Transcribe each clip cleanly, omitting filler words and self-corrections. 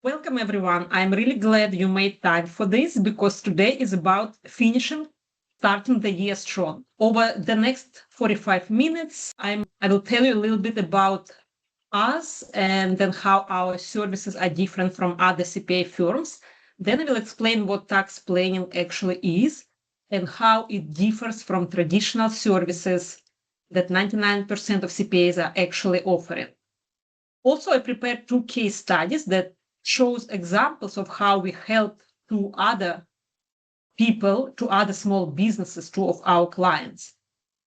Welcome everyone. I'm really glad you made time for this because today is about starting the year strong. Over the next 45 minutes, I will tell you a little bit about us and then how our services are different from other CPA firms. Then I will explain what tax planning actually is and how it differs from traditional services that 99% of CPAs are actually offering. Also, I prepared two case studies that shows examples of how we help to other people, to other small businesses, to of our clients.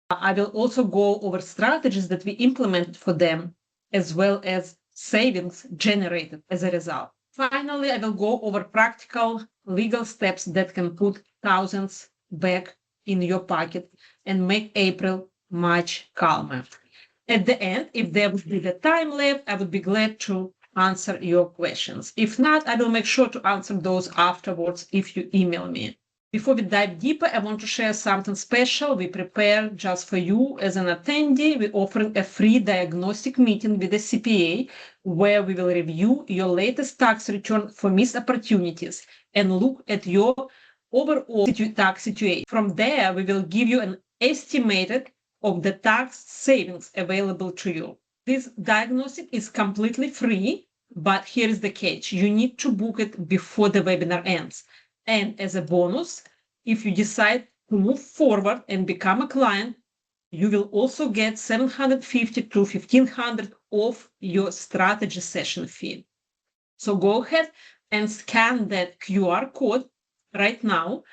I will also go over strategies that we implemented for them, as well as savings generated as a result. Finally, I will go over practical legal steps that can put thousands back in your pocket and make April much calmer. At the end, if there would be the time left, I would be glad to answer your questions. If not, I will make sure to answer those afterwards if you email me. Before we dive deeper, I want to share something special we prepared just for you as an attendee. We're offering a free diagnostic meeting with a CPA where we will review your latest tax return for missed opportunities and look at your overall tax situation. From there, we will give you an estimated of the tax savings available to you. This diagnostic is completely free, but here is the catch. You need to book it before the webinar ends. And as a bonus, if you decide to move forward and become a client, you will also get $750 to $1,500 off your strategy session fee. So go ahead and scan that QR code right now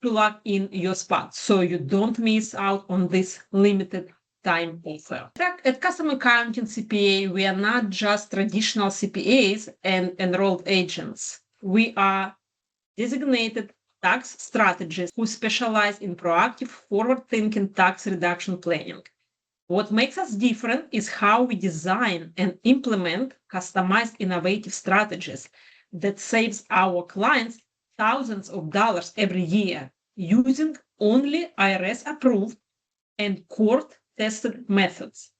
to lock in your spot so you don't miss out on this limited time offer. In fact, at Custom Accounting CPA, we are not just traditional CPAs and enrolled agents. We are designated tax strategists who specialize in proactive, forward-thinking tax reduction planning. What makes us different is how we design and implement customized innovative strategies that saves our clients thousands of dollars every year using only IRS-approved and court-tested methods.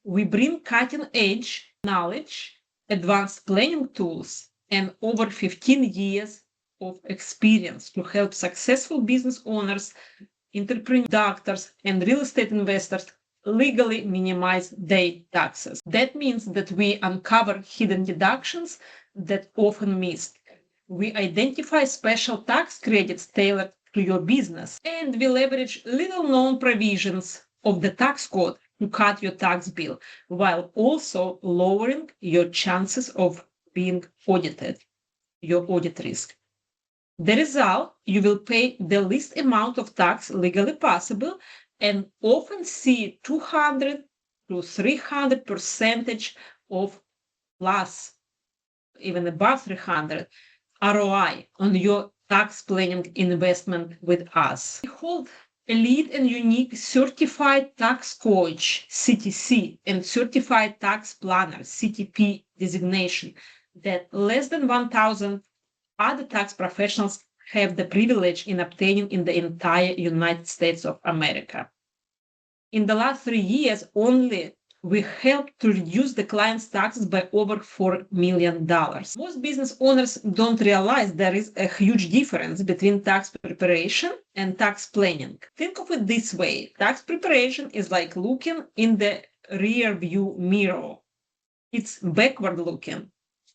We bring cutting-edge knowledge, advanced planning tools, and over 15 years of experience to help successful business owners, entrepreneurs, doctors, and real estate investors legally minimize their taxes. That means that we uncover hidden deductions that often missed. We identify special tax credits tailored to your business, and we leverage little-known provisions of the tax code to cut your tax bill, while also lowering your chances of being audited, your audit risk. The result, you will pay the least amount of tax legally possible and often see 200 to 300% of plus, even above 300 ROI on your tax planning investment with us. We hold a lead and unique certified tax coach, CTC, and certified tax planner, CTP designation that less than 1,000 other tax professionals have the privilege in obtaining in the entire United States of America. In the last 3 years, only we helped to reduce the client's taxes by over $4 million. Most business owners don't realize there is a huge difference between tax preparation and tax planning. Think of it this way. Tax preparation is like looking in the rear view mirror. It's backward looking.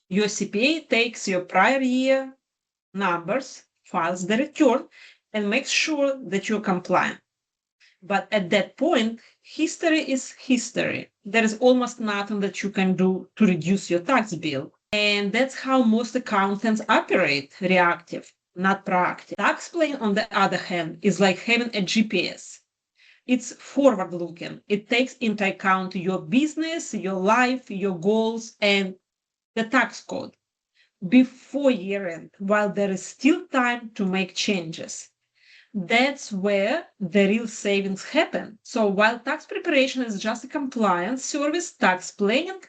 Your CPA takes your prior year numbers, files the return, and makes sure that you're compliant. But at that point, history is history. There is almost nothing that you can do to reduce your tax bill. And that's how most accountants operate, reactive, not proactive. Tax planning, on the other hand, is like having a GPS. It's forward-looking. It takes into account your business, your life, your goals, and the tax code before year-end, while there is still time to make changes. That's where the real savings happen. So while tax preparation is just a compliance service, tax planning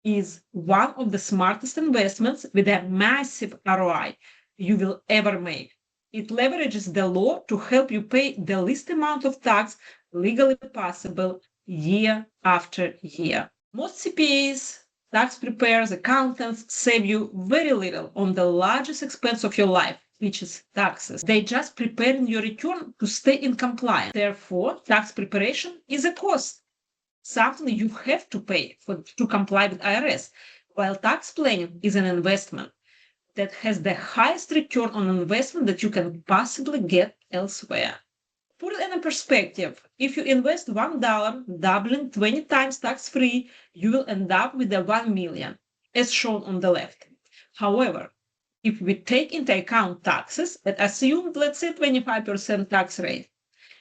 is one of the smartest investments with a massive ROI you will ever make. It leverages the law to help you pay the least amount of tax legally possible year after year. Most CPAs tax preparers, accountants save you very little on the largest expense of your life, which is taxes. They just preparing your return to stay in compliance. Therefore, tax preparation is a cost, something you have to pay to comply with IRS, while tax planning is an investment that has the highest return on investment that you can possibly get elsewhere. Put it in perspective. If you invest $1, doubling 20 times tax-free, you will end up with the 1 million, as shown on the left. However, if we take into account taxes at assumed, let's say, 25% tax rate,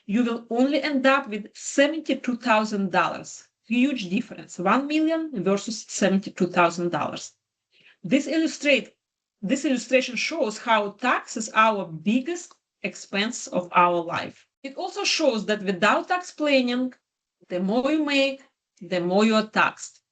you will only end up with $72,000. Huge difference, 1 million versus $72,000. This illustration shows how taxes are our biggest expense of our life. It also shows that without tax planning, the more you make, the more you are taxed.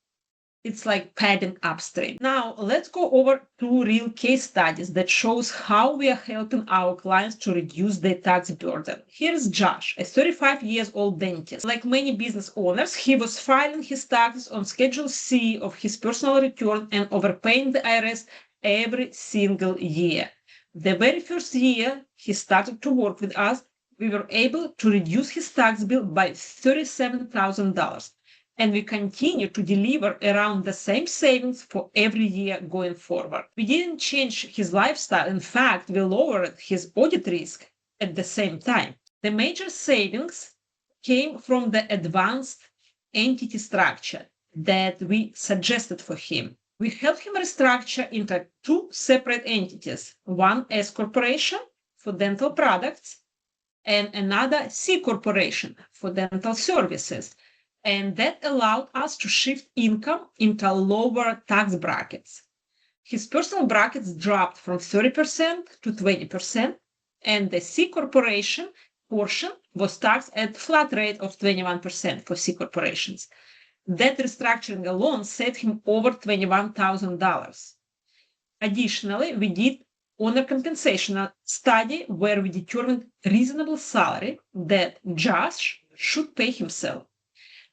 It's like padding upstream. Now, let's go over 2 real case studies that shows how we are helping our clients to reduce their tax burden. Here's Josh, a 35-year-old dentist. Like many business owners, he was filing his taxes on Schedule C of his personal return and overpaying the IRS every single year. The very first year he started to work with us, we were able to reduce his tax bill by $37,000. And we continue to deliver around the same savings for every year going forward. We didn't change his lifestyle. In fact, we lowered his audit risk at the same time. The major savings came from the advanced entity structure that we suggested for him. We helped him restructure into 2 separate entities, one S corporation for dental products and another C corporation for dental services. And that allowed us to shift income into lower tax brackets. His personal brackets dropped from 30% to 20%, and the C corporation portion was taxed at flat rate of 21% for C corporations. That restructuring alone saved him over $21,000. Additionally, we did owner compensation study where we determined reasonable salary that Josh should pay himself.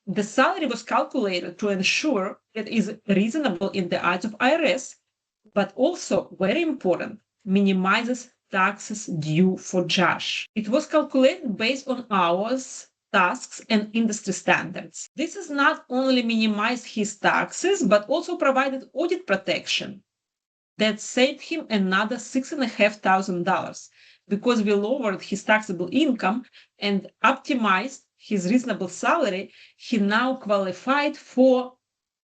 The salary was calculated to ensure it is reasonable in the eyes of IRS, but also, very important, minimizes taxes due for Josh. It was calculated based on hours, tasks, and industry standards. This has not only minimized his taxes, but also provided audit protection that saved him another $6,500 because we lowered his taxable income and optimized his reasonable salary. He now qualified for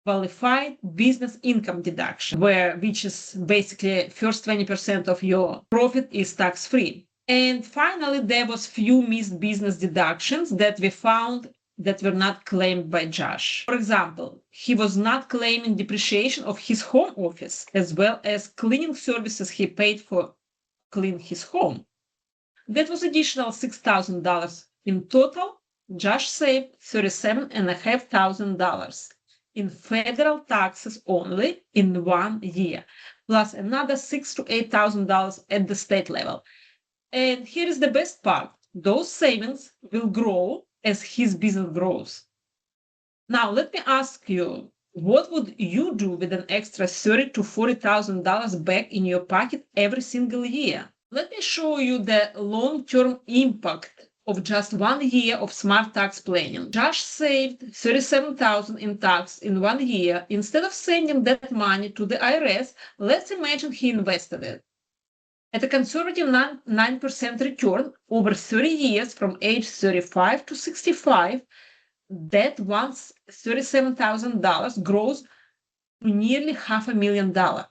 qualified business income deduction, which is basically first 20% of your profit is tax-free. And finally, there was few missed business deductions that we found that were not claimed by Josh. For example, he was not claiming depreciation of his home office as well as cleaning services he paid for clean his home. That was additional $6,000. In total, Josh saved $37,500 in federal taxes only in 1 year, plus another $6,000 to $8,000 at the state level. And here is the best part. Those savings will grow as his business grows. Now, let me ask you, what would you do with an extra $30,000 to $40,000 back in your pocket every single year? Let me show you the long-term impact of just 1 year of smart tax planning. Josh saved $37,000 in tax in 1 year. Instead of sending that money to the IRS, let's imagine he invested it. At a conservative 9% return over 30 years from age 35 to 65, that once $37,000 grows to nearly $500,000.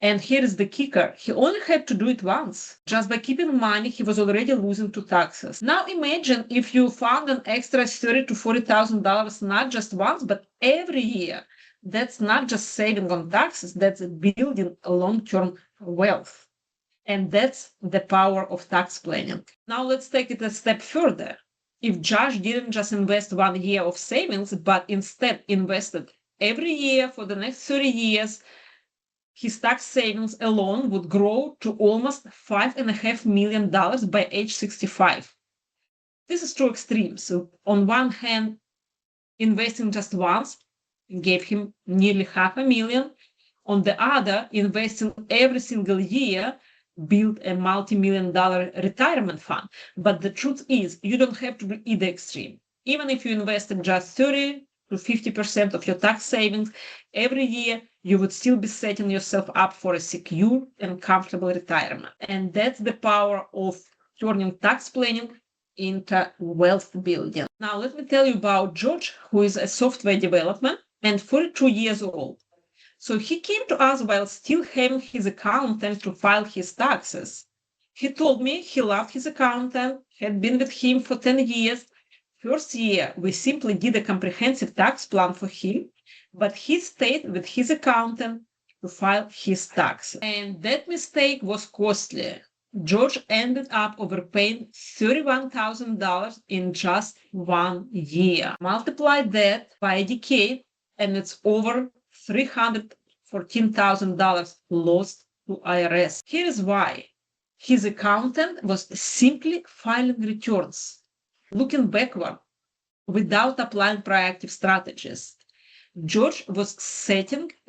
And here is the kicker. He only had to do it once. Just by keeping money, he was already losing to taxes. Now imagine if you found an extra $30,000 to $40,000 not just once, but every year. That's not just saving on taxes, that's building a long-term wealth. And that's the power of tax planning. Now let's take it a step further. If Josh didn't just invest 1 year of savings, but instead invested every year for the next 30 years, his tax savings alone would grow to almost $5.5 million by age 65. This is too extreme. So on one hand, investing just once, gave him nearly $500,000. On the other, investing every single year built a multi-million-dollar retirement fund. But the truth is, you don't have to be either extreme. Even if you invested just 30 to 50% of your tax savings every year, you would still be setting yourself up for a secure and comfortable retirement. And that's the power of turning tax planning into wealth building. Now, let me tell you about George, who is a software developer and 42 years old. So he came to us while still having his accountant to file his taxes. He told me he loved his accountant, had been with him for 10 years. First year, we simply did a comprehensive tax plan for him, but he stayed with his accountant to file his taxes. And that mistake was costly. George ended up overpaying $31,000 in just 1 year. Multiply that by a decade, and it's over $314,000 lost to IRS. Here is why. His accountant was simply filing returns, looking backward, without applying proactive strategies. George was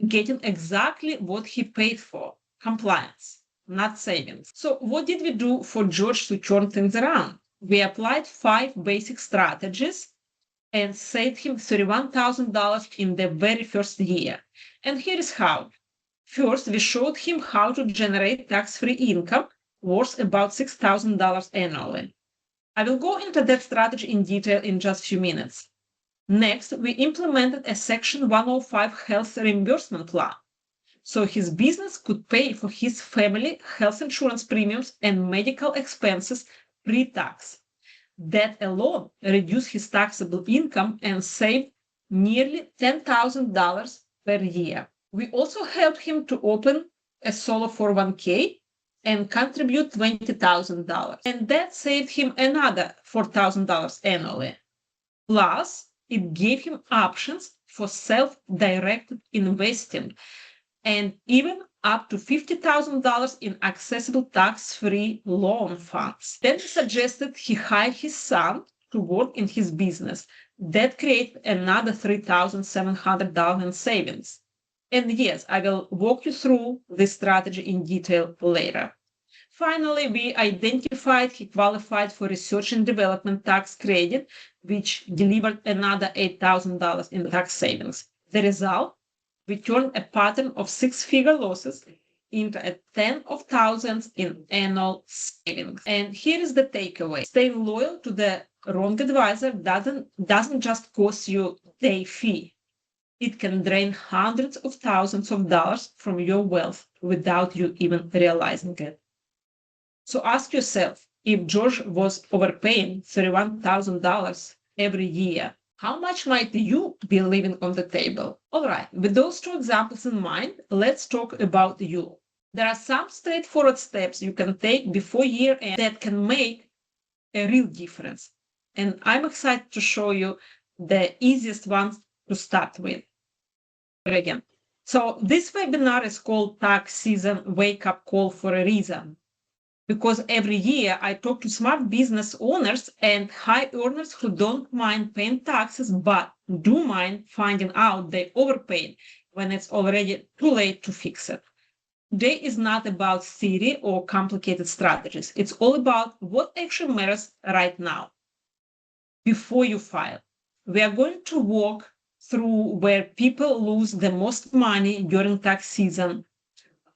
getting exactly what he paid for, compliance, not savings. So what did we do for George to turn things around? We applied 5 basic strategies and saved him $31,000 in the very first year. And here is how. First, we showed him how to generate tax-free income worth about $6,000 annually. I will go into that strategy in detail in just a few minutes. Next, we implemented a Section 105 health reimbursement plan, so his business could pay for his family health insurance premiums and medical expenses pre-tax. That alone reduced his taxable income and saved nearly $10,000 per year. We also helped him to open a solo 401k and contribute $20,000. And that saved him another $4,000 annually. Plus, it gave him options for self-directed investing and even up to $50,000 in accessible tax-free loan funds. Then he suggested he hire his son to work in his business. That created another $3,700 in savings. And yes, I will walk you through this strategy in detail later. Finally, we identified he qualified for research and development tax credit, which delivered another $8,000 in tax savings. The result? We turned a pattern of 6-figure losses into a 10 of thousands in annual savings. And here is the takeaway. Staying loyal to the wrong advisor doesn't just cost you day fee. It can drain hundreds of thousands of dollars from your wealth without you even realizing it. So ask yourself, if George was overpaying $31,000 every year, how much might you be leaving on the table? All right, with those 2 examples in mind, let's talk about you. There are some straightforward steps you can take before year end that can make a real difference. And I'm excited to show you the easiest ones to start with. Again, so this webinar is called Tax Season Wake Up Call for a reason. Because every year I talk to smart business owners and high earners who don't mind paying taxes, but do mind finding out they overpaid when it's already too late to fix it. Today is not about theory or complicated strategies. It's all about what actually matters right now. Before you file, we are going to walk through where people lose the most money during tax season,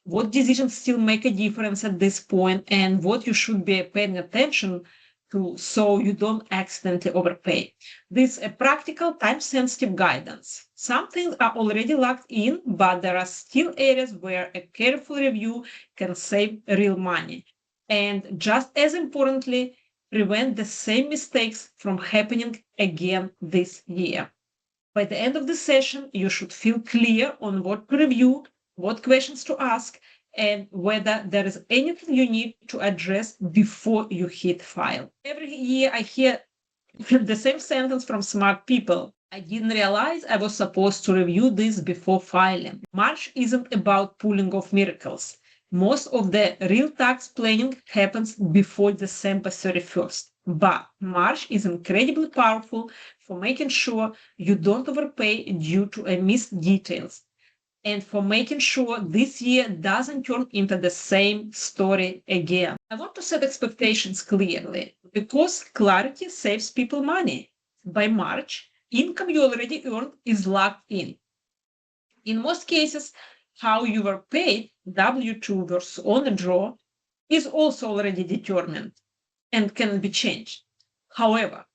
what decisions still make a difference at this point, and what you should be paying attention to so you don't accidentally overpay. This is a practical, time-sensitive guidance. Some things are already locked in, but there are still areas where a careful review can save real money. And just as importantly, prevent the same mistakes from happening again this year. By the end of the session, you should feel clear on what to review, what questions to ask, and whether there is anything you need to address before you hit file. Every year I hear the same sentence from smart people. I didn't realize I was supposed to review this before filing. March isn't about pulling off miracles. Most of the real tax planning happens before December 31st. But March is incredibly powerful for making sure you don't overpay due to missed details, and for making sure this year doesn't turn into the same story again. I want to set expectations clearly because clarity saves people money. By March, income you already earned is locked in. In most cases, how you were paid, W-2 versus on a draw, is also already determined and can be changed. However,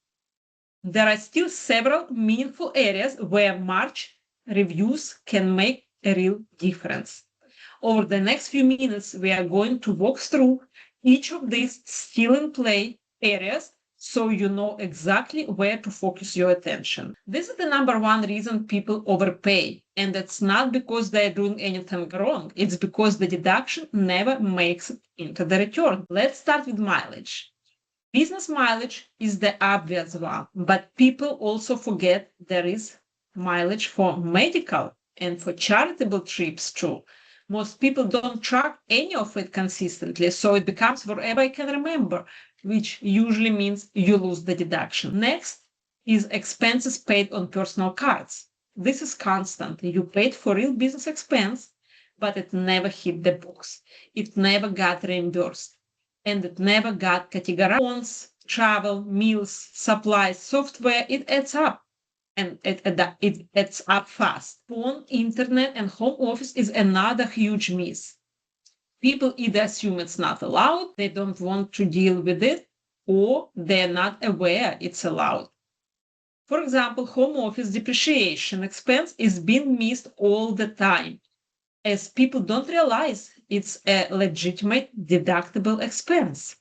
there are still several meaningful areas where March reviews can make a real difference. Over the next few minutes, we are going to walk through each of these still in play areas so you know exactly where to focus your attention. This is the number one reason people overpay, and it's not because they're doing anything wrong, it's because the deduction never makes it into the return. Let's start with mileage. Business mileage is the obvious one, but people also forget there is mileage for medical and for charitable trips too. Most people don't track any of it consistently, so it becomes whatever I can remember, which usually means you lose the deduction. Next is expenses paid on personal cards. This is constant. You paid for real business expense, but it never hit the books. It never got reimbursed. And it never got categorized. Phones, travel, meals, supplies, software, it adds up. And it adds up fast. Phone, internet, and home office is another huge miss. People either assume it's not allowed, they don't want to deal with it, or they're not aware it's allowed. For example, home office depreciation expense is being missed all the time, as people don't realize it's a legitimate deductible expense.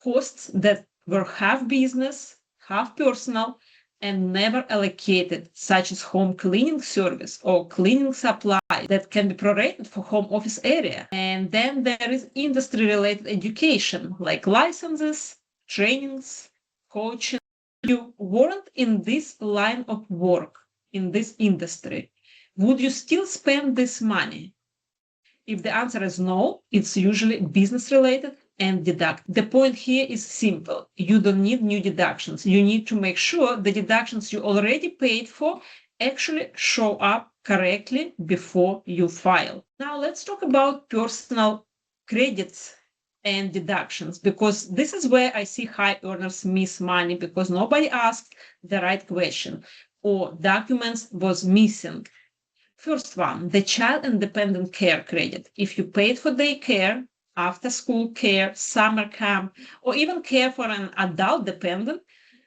Costs that were half business, half personal, and never allocated, such as home cleaning service or cleaning supply that can be prorated for home office area. And then there is industry-related education, like licenses, trainings, coaching. You weren't in this line of work, in this industry. Would you still spend this money? If the answer is no, it's usually business related and deduct. The point here is simple. You don't need new deductions. You need to make sure the deductions you already paid for actually show up correctly before you file. Now let's talk about personal credits and deductions, because this is where I see high earners miss money because nobody asked the right question or documents was missing. First one, the child and dependent care credit. If you paid for daycare, after school care, summer camp, or even care for an adult dependent,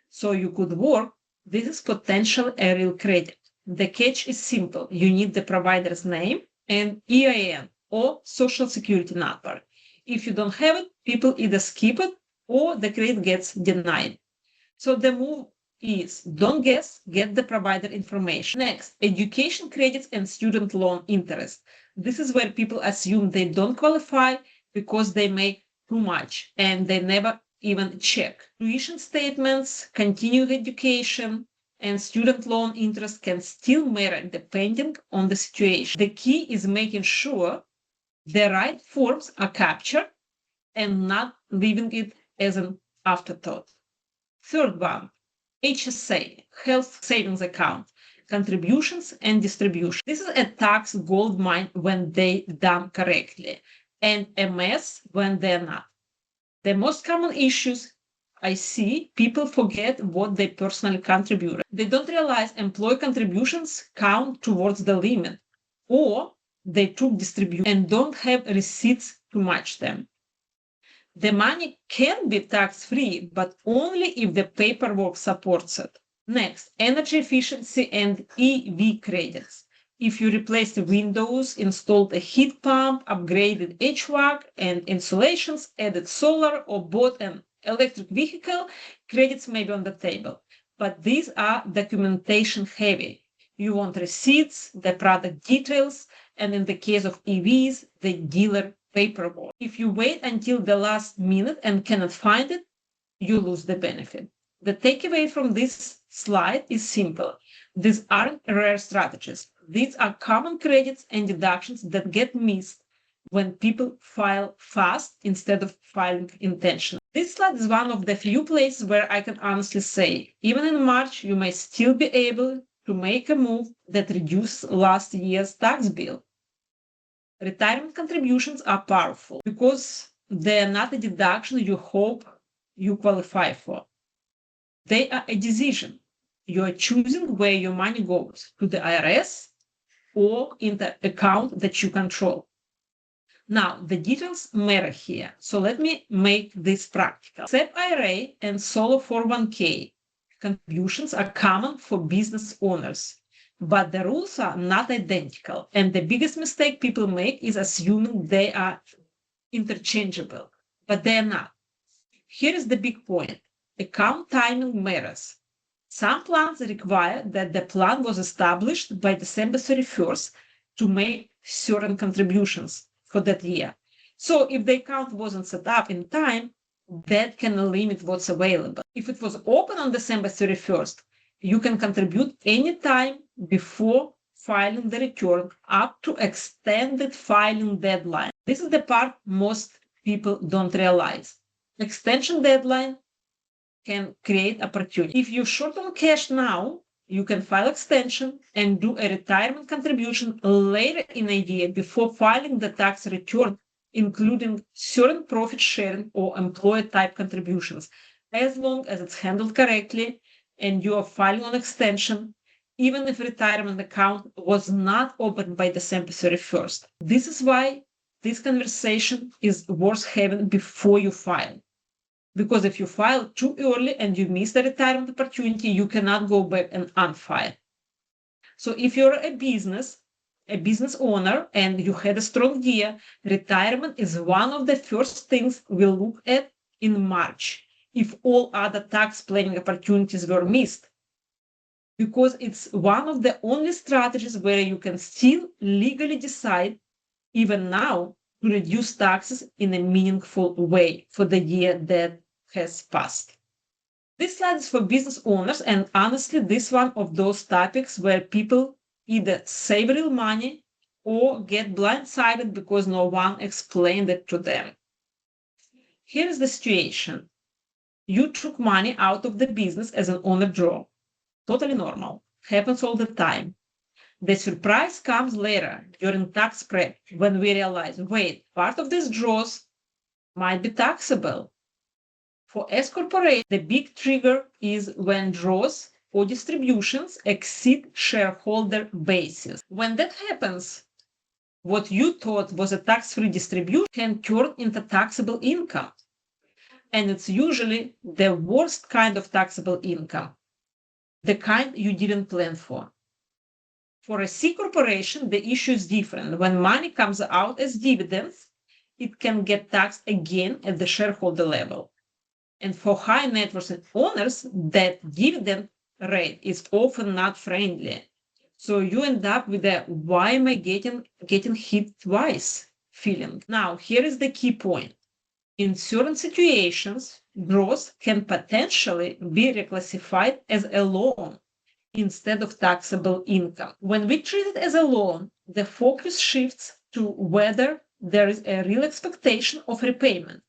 so you could work, this is potential a real credit. The catch is simple. You need the provider's name and EIN or social security number. If you don't have it, people either skip it or the credit gets denied. So the move is don't guess, get the provider information. Next, education credits and student loan interest. This is where people assume they don't qualify because they make too much and they never even check. Tuition statements, continuing education, and student loan interest can still merit depending on the situation. The key is making sure the right forms are captured and not leaving it as an afterthought. Third one, HSA, Health Savings Account, contributions and distribution. This is a tax gold mine when they done correctly, and a mess when they're not. The most common issues I see, people forget what they personally contribute. They don't realize employee contributions count towards the limit, or they took distribution and don't have receipts to match them. The money can be tax-free, but only if the paperwork supports it. Next, energy efficiency and EV credits. If you replaced the windows, installed a heat pump, upgraded HVAC and insulations, added solar, or bought an electric vehicle, credits may be on the table. But these are documentation heavy. You want receipts, the product details, and in the case of EVs, the dealer paperwork. If you wait until the last minute and cannot find it, you lose the benefit. The takeaway from this slide is simple. These aren't rare strategies. These are common credits and deductions that get missed when people file fast instead of filing intentionally. This slide is one of the few places where I can honestly say, even in March, you may still be able to make a move that reduces last year's tax bill. Retirement contributions are powerful because they are not a deduction you hope you qualify for. They are a decision. You are choosing where your money goes, to the IRS or in the account that you control. Now, the details matter here, so let me make this practical. SEP IRA and solo 401k contributions are common for business owners, but the rules are not identical, and the biggest mistake people make is assuming they are interchangeable, but they are not. Here is the big point. Account timing matters. Some plans require that the plan was established by December 31st to make certain contributions for that year. So if the account wasn't set up in time, that can limit what's available. If it was open on December 31st, you can contribute anytime before filing the return up to extended filing deadline. This is the part most people don't realize. Extension deadline can create opportunity. If you're short on cash now, you can file extension and do a retirement contribution later in a year before filing the tax return, including certain profit sharing or employer type contributions, as long as it's handled correctly and you are filing on extension, even if retirement account was not opened by December 31st. This is why this conversation is worth having before you file. Because if you file too early and you miss the retirement opportunity, you cannot go back and unfile. So if you're a business owner, and you had a strong year, retirement is one of the first things we'll look at in March if all other tax planning opportunities were missed. Because it's one of the only strategies where you can still legally decide, even now, to reduce taxes in a meaningful way for the year that has passed. This slide is for business owners, and honestly, this is one of those topics where people either save real money or get blindsided because no one explained it to them. Here is the situation. You took money out of the business as an owner draw. Totally normal. Happens all the time. The surprise comes later during tax prep when we realize, wait, part of these draws might be taxable. For S corporation, the big trigger is when draws or distributions exceed shareholder basis. When that happens, what you thought was a tax-free distribution can turn into taxable income. And it's usually the worst kind of taxable income, the kind you didn't plan for. For a C corporation, the issue is different. When money comes out as dividends, it can get taxed again at the shareholder level. And for high net worth owners, that dividend rate is often not friendly. So you end up with a why am I getting hit twice feeling. Now, here is the key point. In certain situations, draws can potentially be reclassified as a loan instead of taxable income. When we treat it as a loan, the focus shifts to whether there is a real expectation of repayment.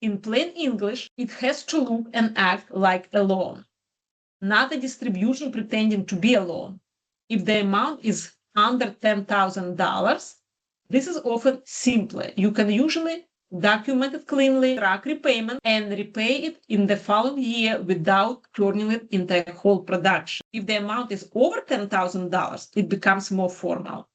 In plain English, it has to look and act like a loan, not a distribution pretending to be a loan. If the amount is under $10,000, this is often simpler. You can usually document it cleanly, track repayment, and repay it in the following year without turning it into a whole production. If the amount is over $10,000, it becomes more formal.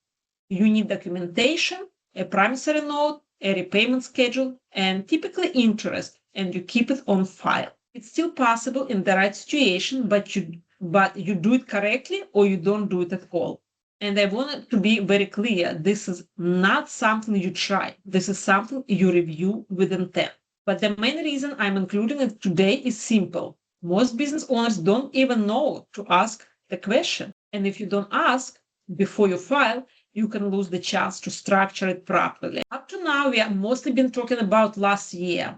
You need documentation, a promissory note, a repayment schedule, and typically interest, and you keep it on file. It's still possible in the right situation, but you do it correctly or you don't do it at all. And I want to be very clear, this is not something you try. This is something you review with intent. But the main reason I'm including it today is simple. Most business owners don't even know to ask the question. And if you don't ask before you file, you can lose the chance to structure it properly. Up to now, we have mostly been talking about last year,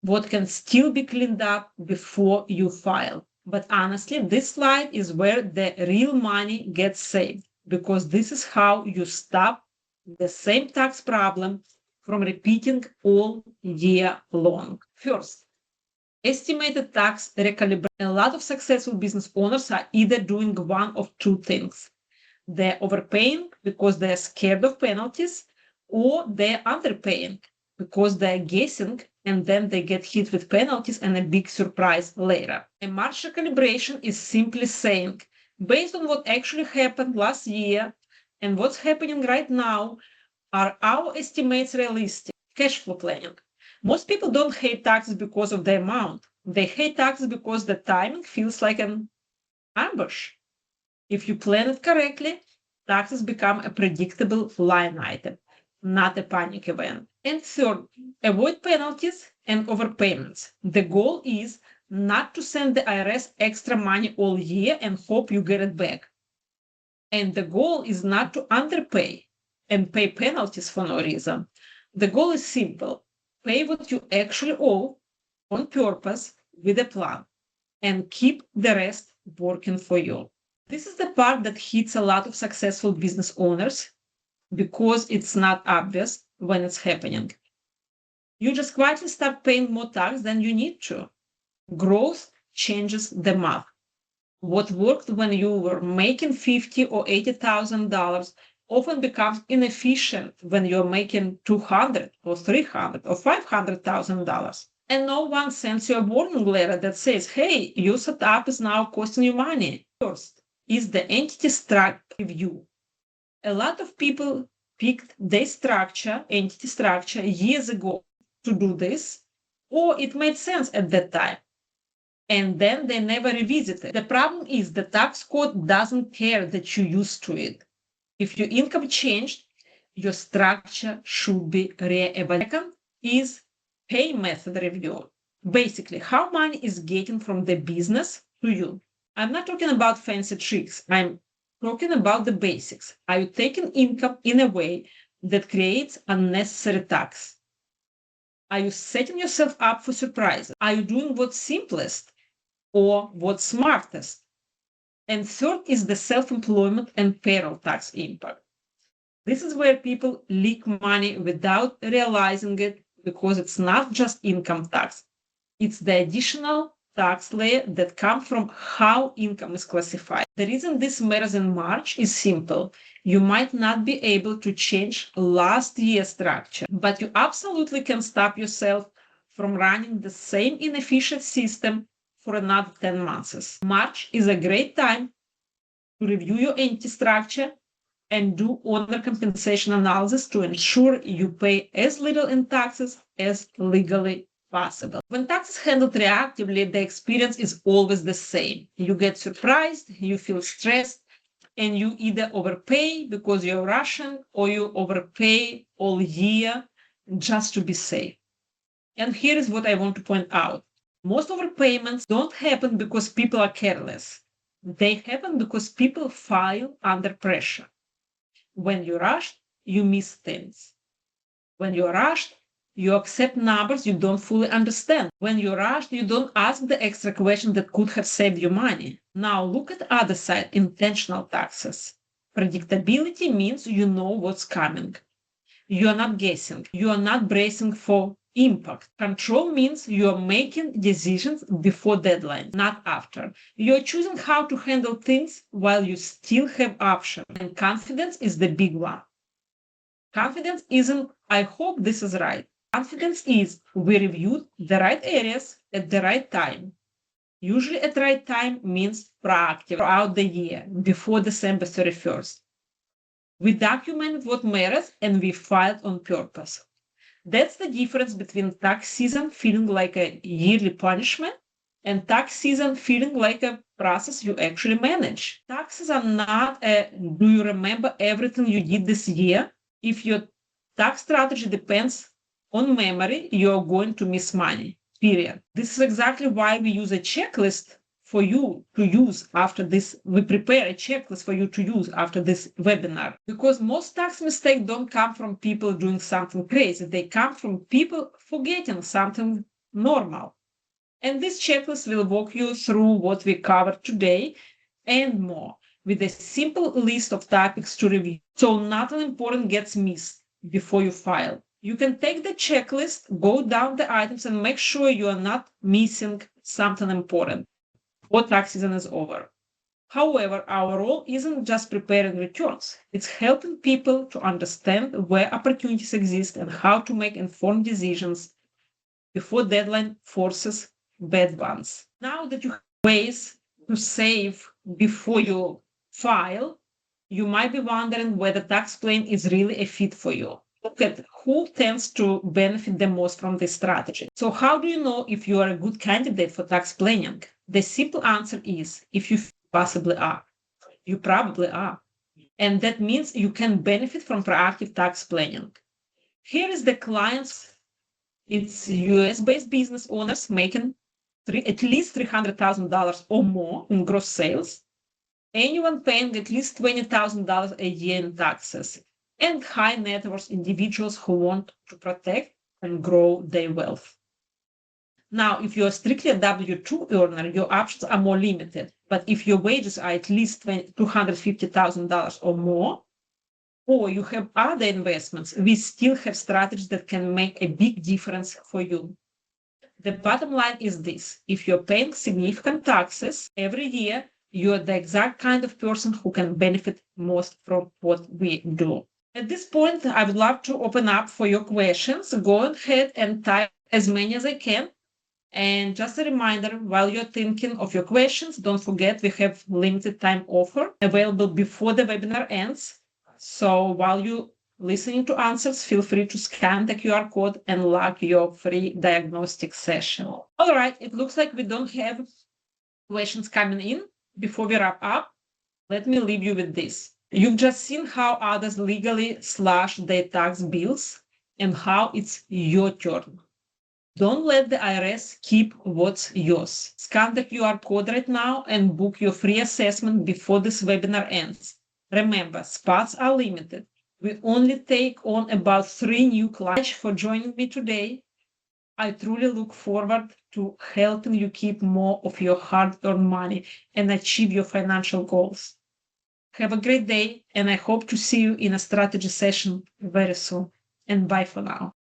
what can still be cleaned up before you file. But honestly, this slide is where the real money gets saved, because this is how you stop the same tax problem from repeating all year long. First, estimated tax recalibration. A lot of successful business owners are either doing one of two things. They're overpaying because they're scared of penalties, or they're underpaying because they're guessing and then they get hit with penalties and a big surprise later. A March recalibration is simply saying, based on what actually happened last year and what's happening right now, are our estimates realistic? Cash flow planning. Most people don't hate taxes because of the amount. They hate taxes because the timing feels like an ambush. If you plan it correctly, taxes become a predictable line item, not a panic event. And third, avoid penalties and overpayments. The goal is not to send the IRS extra money all year and hope you get it back. And the goal is not to underpay and pay penalties for no reason. The goal is simple. Pay what you actually owe on purpose with a plan and keep the rest working for you. This is the part that hits a lot of successful business owners because it's not obvious when it's happening. You just quietly start paying more tax than you need to. Growth changes the math. What worked when you were making $50,000 or $80,000 often becomes inefficient when you're making $200,000 or $300,000 or $500,000. And no one sends you a warning letter that says, hey, your setup is now costing you money. First is the entity structure review. A lot of people picked their entity structure years ago to do this, or it made sense at that time. And then they never revisit it. The problem is the tax code doesn't care that you used to it. If your income changed, your structure should be re-evaluated. Second is pay method review. Basically, how money is getting from the business to you. I'm not talking about fancy tricks. I'm talking about the basics. Are you taking income in a way that creates unnecessary tax? Are you setting yourself up for surprises? Are you doing what's simplest or what's smartest? And third is the self-employment and payroll tax impact. This is where people leak money without realizing it because it's not just income tax. It's the additional tax layer that comes from how income is classified. The reason this matters in March is simple. You might not be able to change last year's structure, but you absolutely can stop yourself from running the same inefficient system for another 10 months. March is a great time to review your entity structure and do owner compensation analysis to ensure you pay as little in taxes as legally possible. When taxes handled reactively, the experience is always the same. You get surprised, you feel stressed, and you either overpay because you're Russian or you overpay all year just to be safe. And here is what I want to point out. Most overpayments don't happen because people are careless. They happen because people file under pressure. When you're rushed, you miss things. When you're rushed, you accept numbers you don't fully understand. When you're rushed, you don't ask the extra question that could have saved you money. Now look at the other side, intentional taxes. Predictability means you know what's coming. You are not guessing. You are not bracing for impact. Control means you are making decisions before deadline, not after. You are choosing how to handle things while you still have options. And confidence is the big one. Confidence isn't, I hope this is right. Confidence is, we reviewed the right areas at the right time. Usually at the right time means proactive throughout the year, before December 31st. We documented what matters and we filed on purpose. That's the difference between tax season feeling like a yearly punishment and tax season feeling like a process you actually manage. Taxes are not a, do you remember everything you did this year? If your tax strategy depends on memory, you're going to miss money, period. This is exactly why we use a checklist for you to use after this. We prepare a checklist for you to use after this webinar. Because most tax mistakes don't come from people doing something crazy. They come from people forgetting something normal. And this checklist will walk you through what we covered today and more, with a simple list of topics to review. So nothing important gets missed before you file. You can take the checklist, go down the items, and make sure you are not missing something important before tax season is over. However, our role isn't just preparing returns. It's helping people to understand where opportunities exist and how to make informed decisions before deadline forces bad ones. Now that you have ways to save before you file, you might be wondering whether tax plan is really a fit for you. Look at who tends to benefit the most from this strategy. So how do you know if you are a good candidate for tax planning? The simple answer is if you possibly are. You probably are. And that means you can benefit from proactive tax planning. Here is the client's, it's US-based business owners making at least $300,000 or more in gross sales, anyone paying at least $20,000 a year in taxes, and high net worth individuals who want to protect and grow their wealth. Now, if you're strictly a W-2 earner, your options are more limited. But if your wages are at least $250,000 or more, or you have other investments, we still have strategies that can make a big difference for you. The bottom line is this: if you're paying significant taxes every year, you're the exact kind of person who can benefit most from what we do. At this point, I would love to open up for your questions. Go ahead and type as many as I can. And just a reminder, while you're thinking of your questions, don't forget we have limited time offer available before the webinar ends. So while you're listening to answers, feel free to scan the QR code and log your free diagnostic session. All right, it looks like we don't have questions coming in. Before we wrap up, let me leave you with this. You've just seen how others legally slash their tax bills and how it's your turn. Don't let the IRS keep what's yours. Scan the QR code right now and book your free assessment before this webinar ends. Remember, spots are limited. We only take on about 3 new clients. Thank you for joining me today. I truly look forward to helping you keep more of your hard-earned money and achieve your financial goals. Have a great day, and I hope to see you in a strategy session very soon. And bye for now.